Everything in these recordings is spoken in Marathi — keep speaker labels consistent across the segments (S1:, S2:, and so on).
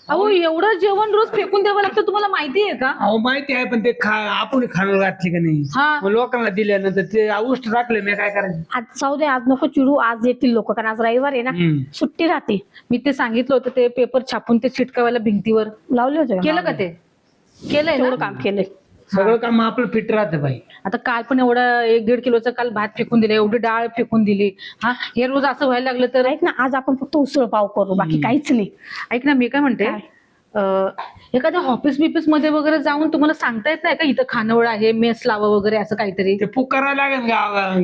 S1: अहो एवढं जेवण रोज फेकून द्यावं लागतं तुम्हाला माहिती आहे का?
S2: अहो माहिती आहे, पण ते आपण खाणार घातली का नाही?
S1: हा.
S2: मग लोकांना दिल्यानंतर ते औष्ट राखले, मी काय करायचं?
S3: आज जाऊ दे, आज नको चिडू, आज येतील लोक, कारण आज रविवार आहे ना, सुट्टी राहते.
S1: मी ते सांगितलं होतं ते पेपर छापून ते चिटकावायला भिंतीवर
S3: लावले होते
S1: केलं का ते? केलंय
S3: तेवढं
S1: ना?
S3: काम केलंय.
S2: सगळं काम आपलं फिट राहतं बाई.
S1: आता काल पण एवढा 1-1.5 किलोचा काल भात फेकून दिले, एवढी डाळ फेकून दिली. हा, हे रोज असं व्हायला लागलं तर
S3: ऐक ना, आज आपण फक्त उसळ पाव करू, बाकी काहीच नाही.
S1: ऐक ना, मी काय म्हणते,
S3: काय?
S1: एखाद्या ऑफिस बिफिस मध्ये वगैरे जाऊन तुम्हाला सांगता येत नाही का इथं खानावळ आहे, मेस लावा वगैरे असं काहीतरी?
S2: ते पुकारायला लागेल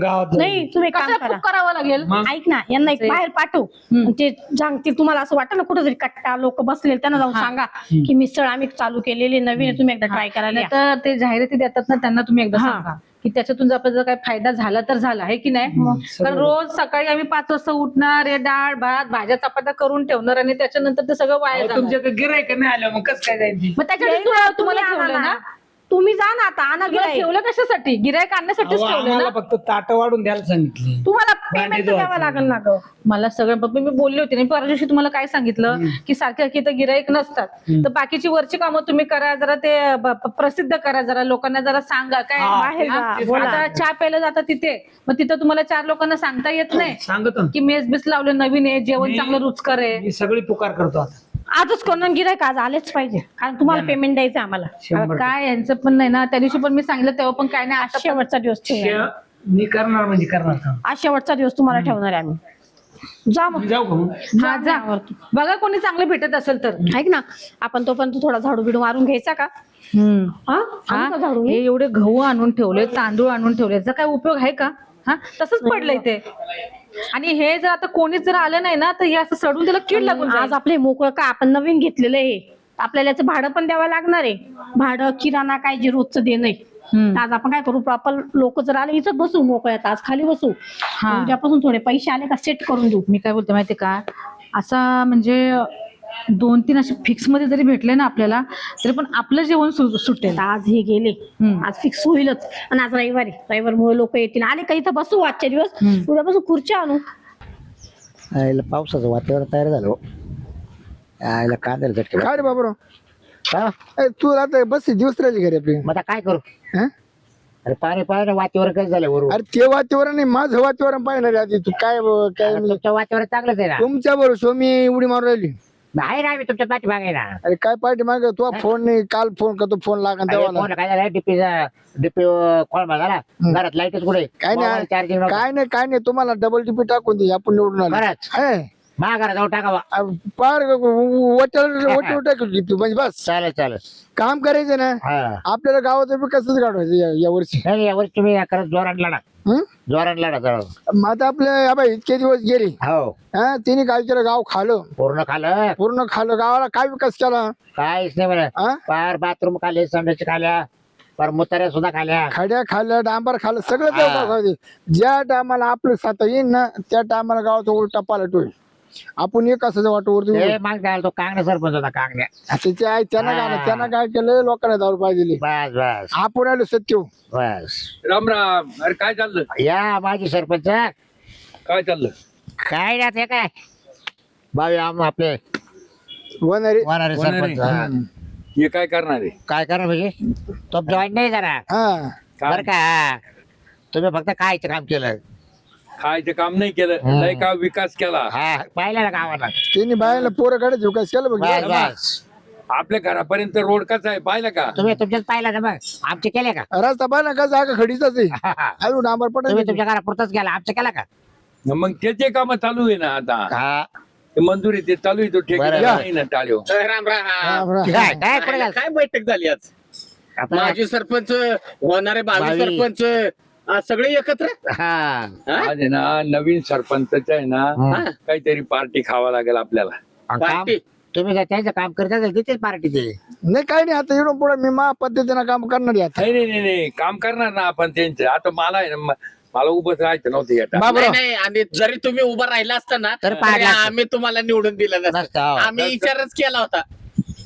S2: गावात.
S3: नाही, तुम्ही एक काम
S1: कसं
S3: करा,
S1: करावं लागेल?
S2: मग
S3: ऐक ना, यांना एक बाहेर पाठव. आणि ते सांगतील, तुम्हाला असं वाटतं ना कुठं जरी कट्टा लोक बसले, त्यांना जाऊन सांगा की मिसळ आम्ही चालू केलेली नवीन आहे, तुम्ही एकदा ट्राय करायला या.
S1: तर ते जाहिराती देतात ना, त्यांना तुम्ही एकदा
S3: हा.
S1: सांगा की त्याच्यातून जर आपल्याला काही फायदा झाला तर झाला, आहे की नाही? कारण रोज सकाळी आम्ही 5 वाजता उठणार, हे डाळ भात भाज्या चपात्या करून ठेवणार आणि त्याच्यानंतर ते सगळं वाया जाणार.
S2: तुमच्याकडे गिरायक नाही आलं, मग कसं काय जायची?
S1: मग त्याच्यासाठी तुम्हाला ठेवलं ना?
S3: तुम्ही जा ना, आता आणा
S1: तुम्हाला
S3: गिऱ्हाईक.
S1: ठेवलं कशासाठी? गिरायक आणण्यासाठीच ठेवलं
S2: आम्हाला
S1: ना?
S2: फक्त ताट वाढून द्यायला सांगितली.
S3: तुम्हाला
S2: भांडे
S3: पेमेंट
S2: धुवायचे.
S3: द्यावं लागेल ना ग.
S1: मला सगळं पप्पा मी बोलले होते ना, परवा दिवशी तुम्हाला काय सांगितलं की सारखे इथं गिराईक नसतात, तर बाकीची वरची कामं तुम्ही करा, जरा ते प्रसिद्ध करा, जरा लोकांना जरा सांगा काय
S2: हा,
S3: बाहेर
S1: हा?
S3: जा, बोला.
S1: आता चहा प्यायला जाता तिथे, मग तिथं तुम्हाला 4 लोकांना सांगता येत नाही
S2: सांगतो ना.
S1: की मेस बिस लावलं नवीन आहे, जेवण
S2: मी-
S1: चांगलं रुचकर आहे.
S3: म्हणजे
S2: मी सगळी पुकार करतो आता.
S3: आजच कोण गिरायक आज आलेच पाहिजे, कारण तुम्हाला पेमेंट द्यायचं आम्हाला.
S1: आता
S2: 100%.
S1: काय यांचं पण नाही ना, त्या दिवशी पण मी सांगितलं तेव्हा पण काय नाही,
S3: आज
S1: आता पण-
S3: शेवटचा दिवस ठेवणार.
S2: मी करणार म्हणजे करणार काम.
S3: आज शेवटचा दिवस तुम्हाला ठेवणार आहे आम्ही. जा मग.
S2: मी जाऊ का मग?
S1: हा, जा. बघा कोणी चांगलं भेटत असेल तर.
S3: ऐक ना, आपण तोपर्यंत थोडा झाडू बिडू मारून घ्यायचा का? हा? आणू का झाडू
S1: हे
S3: मी?
S1: एवढे गहू आणून ठेवले, तांदूळ आणून ठेवले, याचा काय उपयोग आहे का? हा, तसंच पडलंय ते. आणि हे जर आता कोणीच जर आलं नाही ना, तर हे असं सडून त्याला कीड लागून जाईल.
S3: आज आपले मोकळं का, आपण नवीन घेतलेलं आहे, आपल्याला याचं भाडं पण द्यावं लागणार आहे. भाडं किराणा काय जे रोजचं देणं आहे. तर आज आपण काय करू, प्रॉपर लोक जर आले इथं बसू मोकळ्यात, आज खाली बसू.
S1: हा.
S3: उद्यापासून थोडे पैसे आले का सेट करून देऊ.
S1: मी काय बोलते माहिती का, असा म्हणजे 2-3 असे फिक्स मध्ये जरी भेटले ना आपल्याला, तरी पण आपलं जेवण सुटेल.
S3: आता आज हे गेले, आज फिक्स होईलच. आणि आज रविवारमुळे लोक येतील, आले का इथं बसू आजच्या दिवस. उद्यापासून खुर्च्या आणू.
S4: आईला पावसाचं वातावरण तयार झालं हो. आईला कांद्याला झटके
S5: काय रे बाबरो,
S4: काय
S5: तू आता बस दिवस राहिली घरी आपली.
S4: मग आता काय करू?
S5: हं?
S4: अरे पाणी पाहिजे वातावरण काय झालं वरून.
S5: अरे ते वातावरण नाही, माझं वातावरण पाहिजे रे आधी. तू काय काय
S4: अरे तुमचं वातावरण चांगलंच आहे ना.
S5: तुमच्या बरोबर मी उडी मारून राहिली.
S4: आहे ना, मी तुमच्या पाठी मागे ना.
S5: अरे काय पाठी माग तू फोन नाही, काल फोन करतो, फोन लागा तेव्हा
S4: फोन काय झालं, डीपी खोळ झाला घरात, लाईटच कुठे
S5: काय नाही
S4: चार्जिंग
S5: काय नाही तुम्हाला डबल टीपी टाकून दे, आपण निवडून आलो.
S4: खरंच
S5: हे,
S4: मा घरात जाऊ टाकावा.
S5: पार वटल टाकून दे तू, म्हणजे बस
S4: चालेल चालेल.
S5: काम करायचं ना.
S4: हा
S5: आपल्याला गावाचं विकासच काढवायचं या वर्षी.
S4: नाही यावर्षी तुम्ही खरंच जोरात लढा,
S5: हं?
S4: जोरात लढा जरा.
S5: मग आता आपल्या बाई इतके दिवस गेले,
S4: हो
S5: हा तिने काय केलं, गाव खालं,
S4: पूर्ण खाल्लं,
S5: पूर्ण खालं. गावाला काय विकास केला?
S4: काहीच नाही म्हणा.
S5: हा?
S4: पार बाथरूम खाल्ले, संडास खाल्या, पार मुताऱ्या सुद्धा खाल्या.
S5: खड्या खाल्लं, डांबर खाल्लं, सगळं
S4: हा.
S5: खाऊ. ज्या टायमाला आपलं साता येईन ना, त्या टायमाला गावाचा उलटा पालट होईल. आपण एक असं वाटवरती
S4: ते मग काय तो कांगण्या सरपंच होता, कांगण्या.
S5: त्याच्या आई त्यांना
S4: हा.
S5: काय, त्यांना काय केलं, लोकांना दारू पाहिजे दिली.
S4: बस बस
S5: आपण आलो सत्य.
S4: बस.
S6: राम राम. अरे काय चाललं,
S4: या माझी सरपंच.
S6: काय चाललं?
S4: काय ना ते काय भावी आपले
S5: होणारे.
S4: होणारे सरपंच. हा.
S6: हे काय करणार आहे?
S4: काय करा म्हणजे तो जॉईन नाही जरा
S5: हा
S6: काम-
S4: बर का. तुम्ही फक्त खायचं काम केलं.
S6: खायचं काम नाही केलं,
S4: हं.
S6: लय का विकास केला.
S4: हा पाहिलं ना गावाला.
S5: त्यांनी बायाला पोरं काढायचं विकास केलं बघ.
S4: बस बस.
S6: आपल्या घरापर्यंत रोड कसा आहे पाहिलं का?
S4: तुम्ही तुमच्याच पाहिलं ना, मग आमचे केले का?
S5: रस्ता पाहिला का, जागा खडीचाच आहे. अजून डांबर
S4: तुम्ही
S5: पडायचं.
S4: तुमच्या घरापुरतच गेला, आमचं केला का?
S6: मग त्याचे काम चालू आहे ना आता.
S4: हा
S6: ते मंजुरी ते चालू आहे, तो ठेकेदार
S4: बरं.
S6: नाही ना टाळ्यो.
S7: राम राम.
S5: राम राम.
S4: काय काय पुढे गेला?
S7: काय बैठक झाली आज?
S4: आता-
S7: माजी सरपंच, होणारे भावी
S4: भावी.
S7: सरपंच, आज सगळे एकत्र.
S4: हा
S7: हा?
S6: आज आहे ना नवीन सरपंचाच्या आहे ना
S4: हा.
S6: काहीतरी पार्टी खावा लागेल आपल्याला.
S4: आणि काम
S7: पार्टी.
S4: तुम्ही जर त्यांचं काम करत असाल तिथेच पार्टी दे.
S5: नाही काय नाही, आता इकडून पुढे मी मा पद्धतीनं काम करणार आहे आता.
S6: नाही नाही नाही नाही, काम करणार ना आपण त्यांचं. आता मला आहे ना मला उभंच राहायचं नव्हतं यात.
S5: बाबराव,
S7: नाही, आणि जरी तुम्ही उभा राहिला असताना
S4: तर
S7: तरी
S4: पाडला असता.
S7: आम्ही तुम्हाला निवडून दिलं नसतं.
S4: नसतं, हो.
S7: आम्ही विचारच केला होता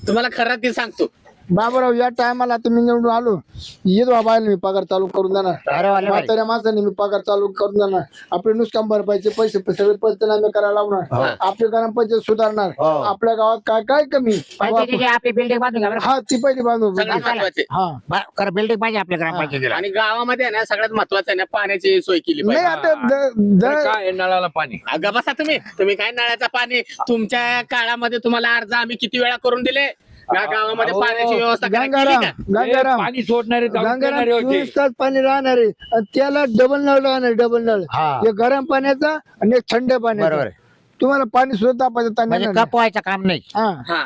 S7: तुम्हाला. खरं ते सांगतो,
S5: बाबूराव या टायमाला आता मी निवडून आलो येत बाबायला मी पगार चालू करून
S4: अरे
S5: देणार
S4: वाले बाई.
S5: म्हाताऱ्या माणसाने मी पगार चालू करून देणार आपले नुकसान भरपाईचे पैसे सगळे पंचनामे करायला लावणार आपले ग्रामपंचायत सुधारणार
S4: हो.
S5: आपल्या गावात काय काय कमी
S4: आपली बिल्डिंग बांधून घ्या बरं.
S5: हा ती पहिली बांधू
S7: सगळ्यात महत्वाचे
S5: हा
S4: खरं बिल्डिंग पाहिजे आपल्या ग्रामपंचायतीला.
S7: आणि गावामध्ये आहे ना सगळ्यात महत्वाचं आहे ना पाण्याची सोय केली
S5: नाही
S7: पाहिजे.
S5: आता
S6: बरं काय आहे, नळाला पाणी
S7: अगं बसा तुम्ही काय नळाचं पाणी तुमच्या काळामध्ये तुम्हाला अर्ज आम्ही किती वेळा करून दिले या गावामध्ये
S6: अहो,
S7: पाण्याची व्यवस्था केली
S5: गंगाराम
S7: का?
S5: गंगाराम
S6: पाणी सोडणारे जाऊन
S5: गंगाराम
S6: देणारे होते
S5: 24 तास पाणी राहणार आहे आणि त्याला डबल नळ राहणार डबल नळ
S4: हा.
S5: एक गरम पाण्याचा आणि एक थंड
S4: बरोबर
S5: पाण्याचा
S4: आहे.
S5: तुम्हाला पाणी सुद्धा तापायचं
S4: म्हणजे
S5: ताण
S4: कपवायचं काम नाही.
S5: हा
S7: हा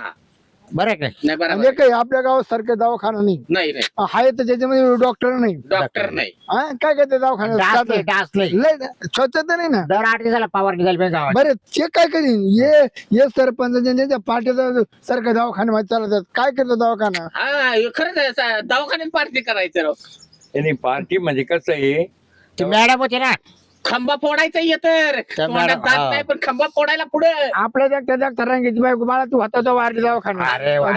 S4: बरं आहे का?
S7: नाही बरोबर
S5: म्हणजे काही आपल्या गावात सारखं दवाखाना नाही
S7: नाही नाही
S5: आहे तर त्याच्यामध्ये डॉक्टर नाही
S7: डॉक्टर नाही
S5: हा काय काय ते दवाखान्यात
S4: डास नाही.
S5: लय स्वच्छता नाही ना
S4: दर 8 दिवसाला फवारणी झाली पाहिजे गावात.
S5: बरं ते काय करीन ये सरपंच ज्यांच्या पाठीचा सारखं दवाखान्यामध्ये चालतात काय करतो दवाखाना
S7: हा हे खरंच आहे, दवाखान्यात पार्टी करायचं राव.
S6: आणि पार्टी म्हणजे कसं आहे
S4: ती मॅडम होती ना
S7: खंबा फोडायचा येतर
S4: त्या
S7: तोंडात
S4: मॅडम-
S7: दात
S4: हा.
S7: नाही पण खंबा फोडायला पुढे
S5: आपल्या त्या रंगीची बायको मला तू होता तो वारली दवाखाना
S4: अरे वा.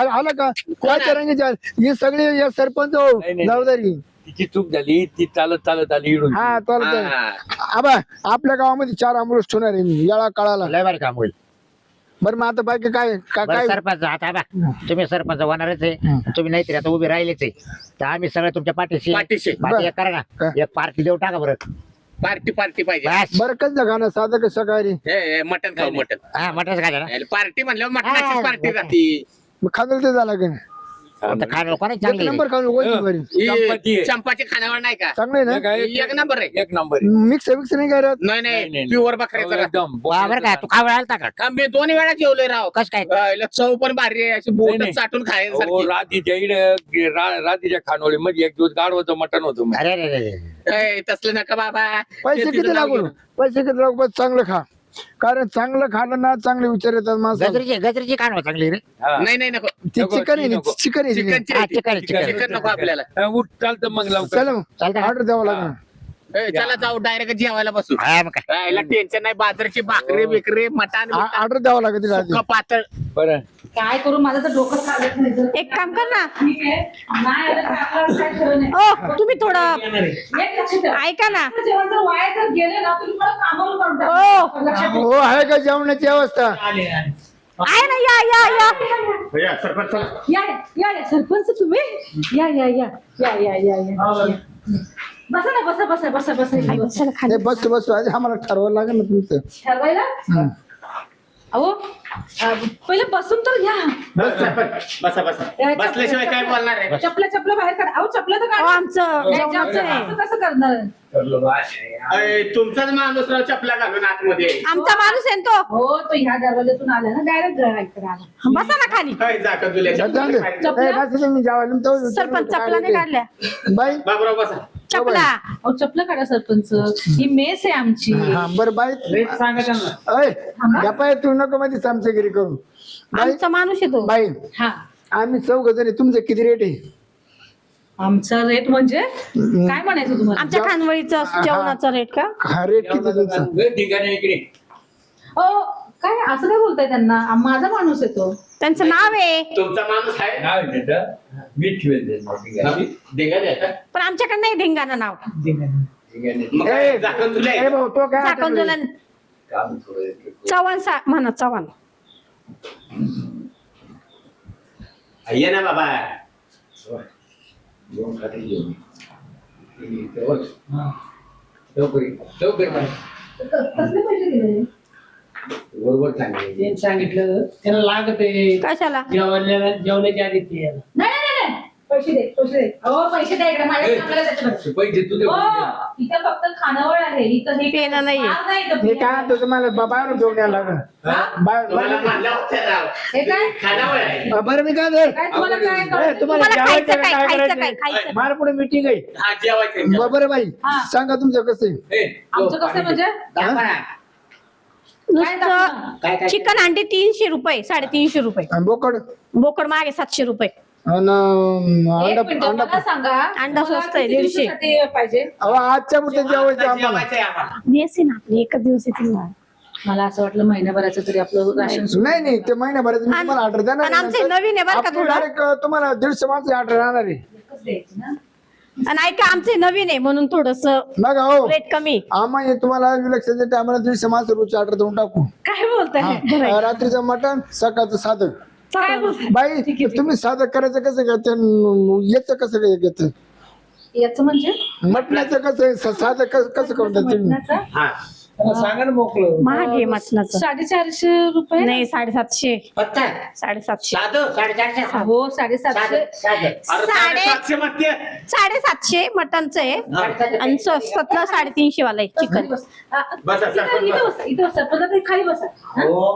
S5: आलं का काय रंगीच्या ही सगळी या सरपंच हो
S6: नाही, नाही.
S5: जबाबदारी
S6: तिची चूक झाली ती चालत आली इडून
S5: हा चालत आबा आपल्या गावामध्ये 4 अमृत ठेवणार आहे मी याला काळाला
S4: लय भारी काम होईल.
S5: बरं मग आता बाकी काय काय
S4: बरं
S5: काय
S4: सरपंच आता बा तुम्ही सरपंच होणारच आहे तुम्ही नाही तरी आता उभे राहिलेच आहे तर आम्ही सगळं तुमच्या पाठीशी
S7: पाठीशी.
S4: पाठी एक करा ना
S5: काय?
S4: एक पार्टी देऊ टाका बरं
S7: पार्टी पाहिजे
S4: बस
S5: बरं कसं गाणं साधं कसं सकाळी
S7: हे मटन खाऊ मटन
S4: हा मटणच खायचं ना
S7: पार्टी म्हणल्यावर मटणाचीच
S4: हा,
S7: पार्टी
S4: मटण.
S7: राहती
S5: मग खांदल ते झाला का नाही?
S4: आता खायला कोणाच
S5: एक
S4: चांगली
S5: नंबर खाऊन वळची बरी
S6: चंपाती आहे.
S7: चंपाची खाण्यावर नाही का
S5: चांगलं आहे ना
S6: काय?
S7: एक नंबर आहे
S6: एक नंबर आहे.
S5: मिक्स मिक्स नाही करत
S7: नाही
S6: नाही,
S7: नाही
S6: नाही.
S7: प्युअर बकऱ्याचं राहतं.
S6: एकदम
S4: बरं का तू खावळ आलता का
S7: का मी 2 वेळा जेवलोय राव
S4: कस काय
S7: याला चव पण भारी आहे अशी
S6: नाही,
S7: बोट
S6: नाही.
S7: चाटून
S6: हो,
S7: खायसारखी
S6: रातीच्या इकडे रातीच्या खानोळी मध्ये एक दिवस गाड होतं मटण होतं
S4: अरे अरे अरे
S7: तसलं नका बाबा
S5: पैसे
S7: ते
S5: किती
S7: तिचं नाव
S5: लागू
S7: घेऊन.
S5: पैसे किती लागू पण चांगलं खा कारण चांगलं खाल्लं ना चांगले विचार येतात माणसाला
S4: गजरीची खाणं चांगली रे
S5: हा.
S7: नाही नाही नको
S5: ती
S6: नको,
S5: चिकन आहे
S6: नको.
S5: चिकन आहे
S7: चिकनची
S4: हा,
S7: आहे ती.
S4: चिकन.
S7: चिकन नको आपल्याला
S6: उठ चालतं मग लवकर
S5: चला
S4: चालतं का?
S5: ऑर्डर द्यावं लागेल
S7: चला जाऊ डायरेक्ट जेवायला बसू
S4: हा मग काय
S7: याला टेन्शन नाही बाजारची भाकरी बिकरी मटण
S5: ऑर्डर द्यावं लागेल तिला आधी.
S7: सुक्क पातळ
S6: बरं
S1: काय करू माझं तर डोकं चालत नाही जर.
S3: एक काम कर ना
S1: ठीक आहे नाही आलं तर आपल्याला काय खरं नाही.
S3: ओ तुम्ही थोडं
S1: एक लक्षात ठेवा.
S3: ऐका ना
S1: जेवण जर वाया जर गेले ना तुम्ही मला कामावर काढून
S3: हो.
S1: टाका. लक्षात ठेवा.
S5: हो आहे का जेवणाची अवस्था
S2: आले
S3: आहे ना या या या
S1: या या सरपंच तुम्ही या या या या या या या बसा ना बसा बसा बसा बसा इथे बसा.
S3: चला खाली
S5: नाही बस बस आधी आम्हाला ठरवावं लागेल ना तुमचं
S1: ठरवायला अहो पहिले बसून तर घ्या
S7: बसा बसल्याशिवाय काय बोलणार आहे
S1: चपला बाहेर काढा अहो चपला तर
S3: अहो,
S1: काढा
S3: आमचं जेवणाचं आहे
S1: असं कसं करणार
S7: तुमचाच माणूस राव चपला घालून आतमध्ये
S3: आमचा माणूस आहे ना तो
S1: हो तो ह्या दरवाजातून आला ना डायरेक्ट आला
S3: बसा ना खाली
S7: काय जाकं तुला
S5: जाऊ दे.
S1: चपला?
S5: ए, बस तुम्ही जेवायला तो-
S3: सरपंच चपला नाही काढल्या
S5: बाई
S7: बाबराव बसा
S3: चपला
S1: अहो चपला काढा सरपंच ही मेस आहे आमची
S5: हा बरं बाई
S2: रेट सांगा त्यांना
S5: अय गप्पा तू नको मध्ये चमचगिरी करू बाई
S3: आमचा माणूस आहे तो
S5: बाई
S1: हा
S5: आम्ही 4 जणी तुमचं किती रेट आहे
S1: आमचा रेट म्हणजे काय म्हणायचं तुम्हाला
S3: आमच्या खानवळीचा जेवणाचा रेट का
S5: हा रेट किती तुमचा
S6: ठिकाणी इकडे
S1: अहो काय असं काय बोलताय त्यांना माझा माणूस आहे तो
S3: त्यांचं नाव आहे
S7: तुमचा माणूस आहे
S6: नाव आहे त्याचं मी ठेवेल त्याचं ठिकाणी.
S7: देगा द्या
S3: पण आमच्याकडे नाही धिंगाणं नाव
S6: ठिकाणी.
S7: मग काय झाकण तुला
S5: ए भाऊ तो काय
S3: झाकण जुलन
S6: काम थोडं
S3: चव्हाण म्हणा चव्हाण
S7: ये ना बाबा
S6: दोन खाते घेऊन ये. लवकर ये. लवकर ये.
S1: कसले पैसे दिले
S6: बरोबर सांगितलं.
S2: त्यांनी सांगितलं त्यांना लागत आहे
S3: कशाला
S2: जेवण्याच्या आधी ते यायला.
S1: नाही नाही नाही पैसे दे अहो पैसे द्या इकडे माझ्या चांगलं त्याच्यामध्ये.
S6: पैसे तुझे
S1: हो इथं फक्त खानावळ आहे इथं हे
S3: पेनं नाहीये.
S1: फार नाही इथं
S5: हे
S1: पेनं.
S5: काय म्हणतो तुम्हाला बाहेर घेऊन यायला लागेल
S7: तुम्हाला म्हणलं होतं राव.
S1: हे काय
S7: खानावळ आहे
S5: बरं मी काय धर
S1: काय तुम्हाला काय
S5: ए,
S1: कळतं?
S5: तुम्हाला
S3: तुम्हाला खायचं
S5: जेवायचं
S3: काय
S5: का काय
S3: खायचं काय
S5: करायचं
S3: खायचं
S5: मार पुढे मीटिंग आहे
S7: हा जेवायचं
S5: बरं बाई
S1: हा.
S5: सांगा तुमचं कसं आहे
S6: ए,
S1: आमचं कसं आहे म्हणजे
S5: हा?
S3: नुसतं चिकन अंडी 300 रुपये 350 रुपये
S5: आणि बोकड
S3: बोकड मागे 700 रुपये
S5: आणि
S1: एक मिनिट
S5: अंडा
S1: मला सांगा
S3: अंडा
S1: तुम्हाला
S3: स्वस्त आहे,
S1: किती
S3: 150.
S1: दिवसासाठी पाहिजे
S5: अहो आजच्या पुरते जेवायचं आम्हाला
S7: जेवायचं आहे आम्हाला
S3: बेस आहे ना आपली एकच दिवस येतील ना
S1: मला असं वाटलं महिन्याभराचं तरी आपलं राशन सुरू.
S5: नाही नाही ते महिन्याभरात मी तुम्हाला ऑर्डर देणार
S3: आणि आमचे नवीन आहे बरं का थोडं
S5: डायरेक्ट तुम्हाला 150 माणसं ऑर्डर राहणार आहे.
S3: आणि ऐका आमचे नवीन आहे म्हणून थोडस
S5: बघा हो
S3: रेट कमी.
S5: आम्हाला तुम्हाला विलक्षणच्या टायमाला 150 माणसं रोजची ऑर्डर देऊन टाकू.
S1: काय बोलताय?
S5: रात्रीचं मटण सकाळचं साधं.
S1: काय बोलताय?
S5: बाई तुम्ही साधं करायचं कसं काय याचं कसं काय घेतं
S1: याचं म्हणजे
S5: मटणाचं कसं आहे? साधं कसं करून देता तुम्ही?
S1: मटणाचं?
S7: हा
S2: त्याला सांगा ना मोकळं.
S3: महाग आहे मटणाचं.
S1: 450 रुपये.
S3: नाही 750.
S7: फक्त
S3: 750.
S7: साधं 450.
S1: हो 750.
S7: अरे 750 म्हणते.
S3: 750 मटनचं आहे आणि स्वस्तातलं 350 वाला आहे चिकन.
S7: बसा, सरपंच बसा.
S1: इथं बसा पण आता खाली बसा.
S7: हो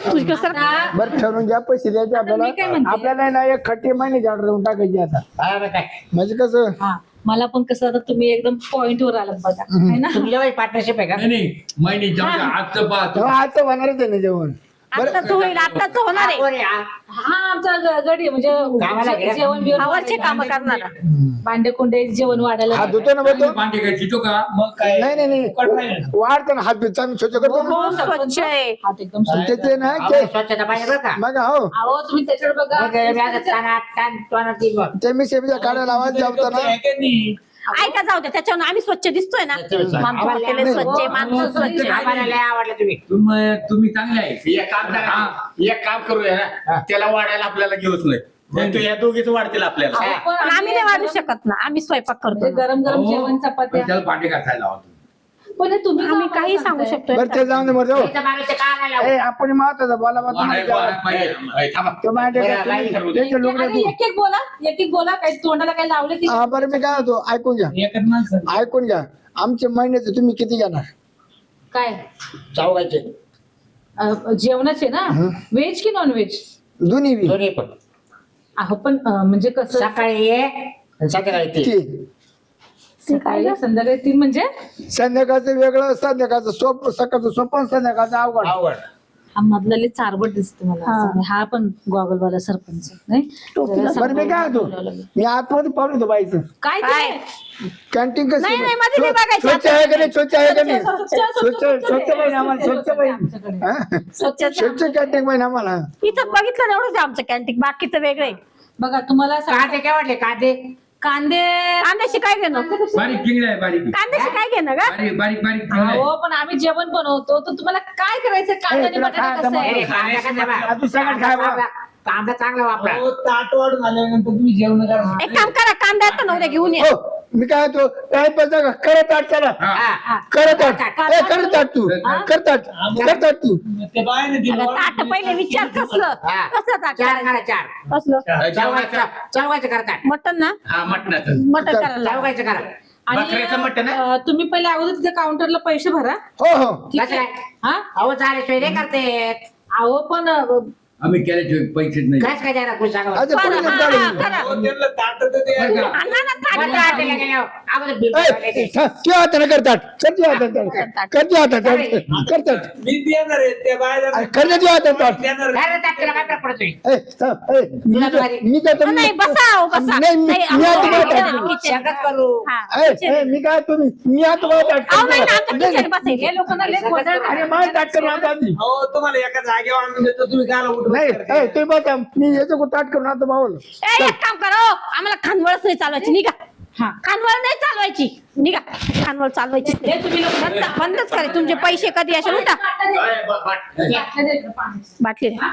S3: तुझं सर
S5: बरं ठरवून घ्या पैसे द्यायचे आपल्याला.
S1: मी काय म्हणते?
S5: आपल्याला ना एक खट्टी महिन्याची ऑर्डर देऊन टाकायची आता.
S7: हा, मग काय
S5: म्हणजे कसं
S1: हा मला पण कसं आता तुम्ही एकदम पॉइंट वर आलात बघा है ना.
S7: तुमच्या पार्टनरशिप आहे का?
S6: नाही नाही महिने जाऊ द्या. आजचं पाहतो.
S5: तेव्हा आजचं होणारच आहे ना जेवण.
S3: आत्ताच होईल आत्ताच होणार आहे.
S7: कोण आहे हा?
S1: हा आमचा गडी म्हणजे
S7: कामाला गेला.
S1: जेवण बिवण
S3: आवडचे काम करणारा.
S1: भांडे कुंडे जेवण वाढायला.
S5: हात धुतो ना बघतो.
S6: भांडे काय चितो का?
S2: मग काय
S5: नाही नाही
S2: फुकट
S5: नाही
S2: राहील.
S5: वाढतं ना हात धुतो आम्ही स्वच्छ करतो ना.
S3: हो स्वच्छ आहे.
S1: हात एकदम स्वच्छ.
S5: त्याचे ना
S7: अहो,
S5: ते
S7: स्वच्छता पाहिजे बरं का?
S5: बघा हो
S1: अहो तुम्ही त्याच्यावर बघा.
S7: मग मी आता तोंडात येईल बघ.
S5: ते मी शेपीच्या काढायला आवाज जावतो ना.
S2: आहे का नाही?
S3: ऐका जाऊ दे त्याच्यावर आम्ही स्वच्छ दिसतोय ना. आमचं हॉटेल स्वच्छ आहे, माणसं स्वच्छ आहे.
S7: आम्हाला लय आवडलं तुम्ही.
S6: तुम्ही चांगले आहे.
S7: एक काम करा, एक काम करूया ना, त्याला वाढायला आपल्याला घेऊच नाही. मग तू या दोघीच वाढतील आपल्याला.
S1: अहो, पण
S3: पण आम्ही नाही वाढू शकत ना. आम्ही स्वयंपाक
S1: म्हणजे
S3: करतो.
S1: गरम गरम
S6: हो.
S1: जेवण चपात्या.
S6: पण त्याला भांडे घासायला लावा तुम्ही.
S1: पण हे तुम्ही
S3: आम्ही
S1: का
S3: काही
S1: मला
S3: सांगू
S1: सांगताय?
S3: शकतो.
S5: बरं ते जाऊन दे मर जाऊ.
S7: त्याच्या मागे ते का नाही लावत?
S5: ए आपण महत्वाचं बोला बा तुम्हाला
S6: वाढायला
S5: जेवण.
S6: पाहिजे.
S7: ए, थांबा.
S5: तो माझ्या
S7: बरं, लाईन ठरवू दे.
S5: त्याचे लुगडे
S1: आणि एक एक बोला एक एक बोला काही तोंडाला काही लावले की
S5: हा बरं मी काय होतो ऐकून घ्या
S2: एकच माणसं.
S5: ऐकून घ्या आमचे महिन्याचे तुम्ही किती घेणार
S1: काय
S5: चावगायचे
S1: जेवणाचे ना व्हेज की नॉन व्हेज.
S5: दोन्ही बी.
S7: दोन्ही पण
S1: अहो पण म्हणजे कसं
S7: सकाळी ये आणि संध्याकाळी ते.
S5: की
S1: सकाळी संध्याकाळी 3 म्हणजे
S5: संध्याकाळचं वेगळं संध्याकाळचं सोप सकाळचं सोपं संध्याकाळचं अवघड
S7: आवड.
S1: हा मधला लय चारबट दिसतो मला असं. हा पण गॉगलवाला सरपंच नाही.
S5: बरं मी काय होतो मी आतमध्ये पाहून होतो बाईचं
S1: काय
S3: काय?
S1: ते?
S5: कॅन्टीन कसं
S3: नाही, नाही, मध्ये नाही बघायचं.
S5: स्वच्छ आहे का नाही स्वच्छ आहे का नाही
S1: स्वच्छ
S5: स्वच्छ पाहिजे आम्हाला स्वच्छ पाहिजे
S1: आमच्याकडे.
S5: हा?
S3: स्वच्छ
S5: स्वच्छ कॅन्टीन पाहिजे आम्हाला.
S3: इथं बघितलं ना एवढंच आहे आमचं कॅन्टीन. बाकीचं वेगळं आहे.
S1: बघा तुम्हाला
S7: कांदे काय वाटले कांदे?
S1: कांदे.
S3: कांद्याशी काय घेणं?
S6: बारीक किंगडे आहे बारीक.
S3: कांद्याशी काय घेणं का?
S6: बारीक बारीक बारीक किंगडे आहे.
S1: हो पण आम्ही जेवण बनवतो तर तुम्हाला काय करायचं कांदा आणि
S5: तुला
S1: बटाटा
S5: काय
S1: कसं
S7: नाही,
S1: आहे?
S7: नाही, कांदा का
S5: आ, तू सगळं खाय बा.
S7: कांदा चांगला वापरा.
S2: अहो, ताट वाढून आल्यानंतर तुम्ही जेवण करा.
S3: एक काम करा कांदा येतो ना उद्या घेऊन या.
S5: हो मी काय होतो काय पाहिजे का करत आठ चला
S6: हा.
S7: हा.
S5: करत आठ करत आठ तू करतात तू
S2: ते बाहेर दिलं
S3: अगं, ताट पहिले विचार कसलं
S7: हा.
S3: कसलं ताट
S7: चार
S3: करायचं?
S7: करा चार.
S3: कसलं
S7: चौघायचं चौघायचं करतात.
S3: मटन ना
S6: हा मटणाचं.
S3: मटन करायला
S7: चौघायचं करा.
S1: आणि
S7: बकऱ्याचं मटण आहे?
S1: तुम्ही पहिले अगोदर तिथे काउंटरला पैसे भरा.
S5: हो हो
S1: ठीक
S7: कसं
S1: आहे.
S7: काय?
S1: हा
S7: अहो झाल्याशिवाय नाही करते.
S1: अहो पण
S6: आम्ही केल्याशिवाय पैसेच नाही.
S7: काय काय द्यायला खुश सांगा.
S5: आता कोणी
S3: हा,
S5: काढून
S3: हा, करा.
S2: अहो, त्यांना ताट तर ते
S6: बरं का?
S3: आणा ना ताट.
S7: मटण हॉटेलला गेल्यावर अगोदर बिल भरायला येते.
S5: ते हाताने करतात करते हातात करते हातात करतात
S2: मी देणार आहे त्या बाहेर
S5: करण्यात हातात
S2: देणार आहे.
S7: काय रे ताट तुला काय फरक पडतोय?
S5: मी काय तुम्ही
S3: नाही बसा हो, बसा.
S5: नाही मी
S3: अहो,
S5: आता काय
S3: kitchen,
S5: टाकतो?
S3: kitchen.
S7: सगळं करू.
S3: हा.
S5: मी काय तुम्ही मी आता काय
S3: अहो, नाही ना, आमचं kitchen
S5: टाकतो
S3: बसायचं.
S1: हे लोकांना लय गोंधळ
S5: अरे मला ताट करून आता आधी.
S2: अहो तुम्हाला एका जागेवर आणून देतो तुम्ही गाला उठून
S5: नाही तुम्ही बघा मी याचं ताट करून आता भाऊ
S3: ए, एक काम करा हो, आम्हाला खानवळच नाही चालवायची निघा.
S1: हा.
S3: खानवळ नाही चालवायची निघा. खानवळ चालवायची नाही.
S1: हे तुम्ही लोक
S3: बंदच करे. तुमचे पैसे कधी असे उठा बाटली द्या.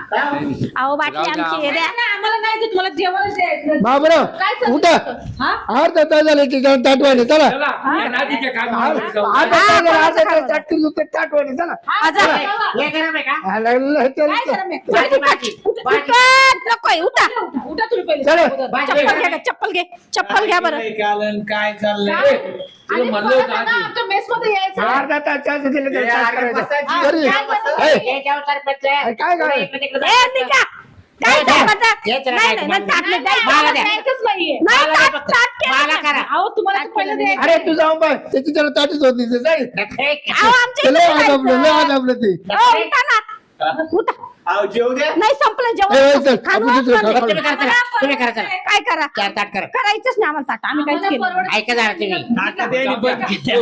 S3: अहो बाटली आमची हे द्या.
S1: आम्हाला नाही ते तुम्हाला जेवणच द्यायचं.
S5: बाबराव
S1: काय चाललंय
S5: उठा
S1: तुमचं? हा
S5: अर्धा तास झाले ते ताटवाने चला
S6: चला या नादीच्या कामावर जाऊ.
S5: अर्धा तास झाला, अर्धा तास ताटवाने चला
S1: हा,
S3: जा.
S1: चला, चला.
S7: हे गरम आहे का?
S5: हा, लागलं, चल,
S1: काय
S5: चल.
S1: करा मी?
S7: भाजी भाजी भाजी.
S3: उठा, नकोय उठा.
S1: उठा तुम्ही पहिले.
S5: चला.
S3: चप्पल घ्या चप्पल घे चप्पल घ्या बरं.
S2: काय कालन काय चाललंय
S6: तुला
S1: आणि
S6: म्हणलं
S1: परत
S6: होतं
S1: आहे ना,
S6: आधी.
S1: आमच्या मेसमध्ये यायचं.
S5: अर्धा तास चान्स दिले तर
S7: हे
S5: ताट
S7: अरे
S5: करायचं.
S7: बसायची.
S5: तरी,
S1: काय
S5: ए,
S7: हे जेवण सरपंच आहे.
S5: काय काय?
S7: इकडे तिकडे
S3: ए निघा. काय
S7: नाही,
S3: सरपंच?
S7: हे चला,
S3: नाही
S7: काय
S3: नाही
S7: तुम्हाला?
S3: ताटले द्यायचं.
S7: मला द्या.
S1: द्यायचंच नाहीये.
S3: नाही,
S7: मला
S3: ताट-
S7: फक्त.
S3: ताट केलं
S7: मला
S3: नाही.
S7: करा.
S1: अहो तुम्हाला ते पहिलं द्यायचं.
S5: अरे तू जाऊन बाय त्याची त्याला ताटच होत नाही ते जाईल
S7: नखरे.
S3: अहो, आमच्या
S5: ते लय
S3: इथे
S5: आदाबलं
S3: जायचं.
S5: ते
S3: अहो, उठा ना. उठा.
S2: अहो, जेवू द्या.
S3: नाही संपलं
S5: ए,
S3: जेवण
S5: चल,
S3: खाणं
S5: आपण तिथे
S3: वाचलं.
S5: खाऊ.
S8: तुम्ही करा चला, तुम्ही करा चला.
S3: काय करा
S8: 4 ताट करा.
S3: करायचंच नाही आम्हाला ताट आम्ही काहीच केलं नाही.
S8: ऐका जरा तुम्ही.
S2: ताटं द्या आणि द्या.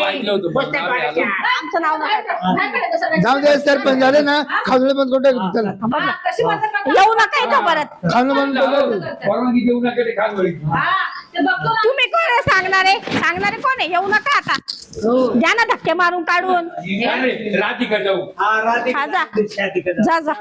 S6: ऐकलं होतं पण
S8: पुस्तक
S6: आम्ही
S8: वाचायचं.
S6: आलो.
S3: आमचं नाव नका
S5: जाऊ दे सरपंच झाले ना खावलं बंद करून चला
S3: येऊ नका इथं परत
S5: खावलं बंद करून
S6: परवानगी देऊ नका ते खाल वळी.
S3: तुम्ही कोण आहे सांगणारे कोण आहे येऊ नका आता द्या ना धक्के मारून काढून
S6: राधिका जाऊ
S2: हा, राधिका.
S3: हा, जा.
S2: शादी करा.
S3: जा जा